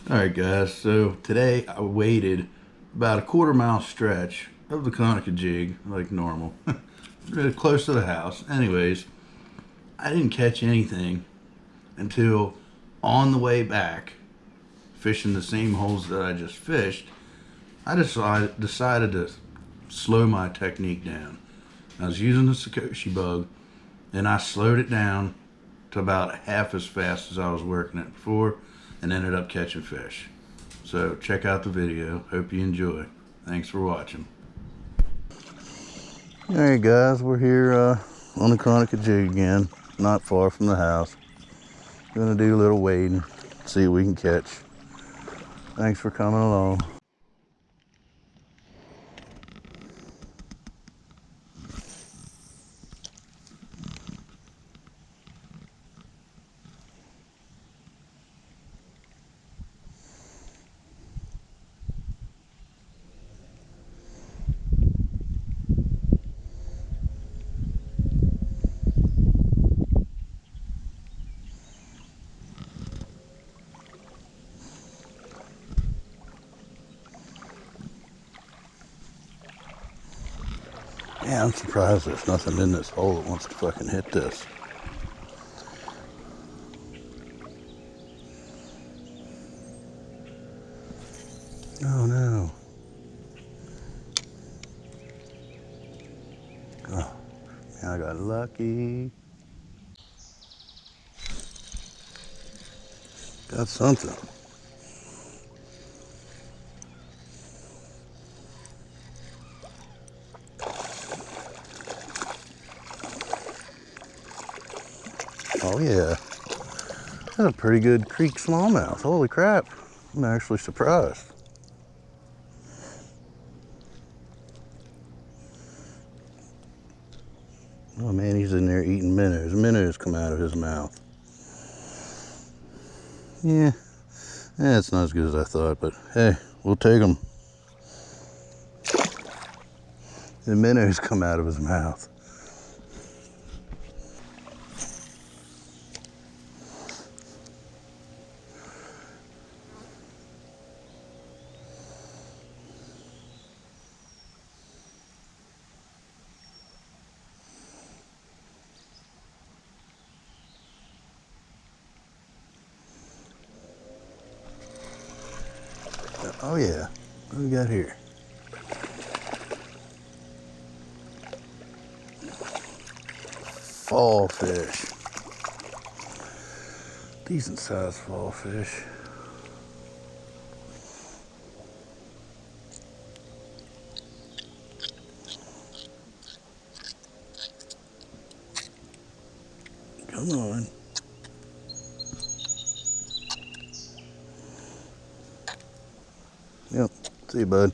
Alright guys, so today I waded about a quarter-mile stretch of the Conica jig like normal. Really close to the house. Anyways, I didn't catch anything until on the way back, fishing the same holes that I just fished. I decided to slow my technique down. I was using the Sakoshi bug and I slowed it down to about half as fast as I was working it before and ended up catching fish. So check out the video. Hope you enjoy. Thanks for watching. Alright guys, we're here on the Conica jig again, not far from the house. Gonna do a little wading, see what we can catch. Thanks for coming along. Yeah, I'm surprised there's nothing in this hole that wants to fucking hit this. Oh no. Oh, man, I got lucky. Got something. Oh yeah, that's a pretty good creek smallmouth. Holy crap, I'm actually surprised. Oh man, he's in there eating minnows. Minnows come out of his mouth. Yeah, it's not as good as I thought, but hey, we'll take them. The minnows come out of his mouth. Oh yeah, what do we got here? Fall fish. Decent sized fall fish. Come on. Yep, see you, bud.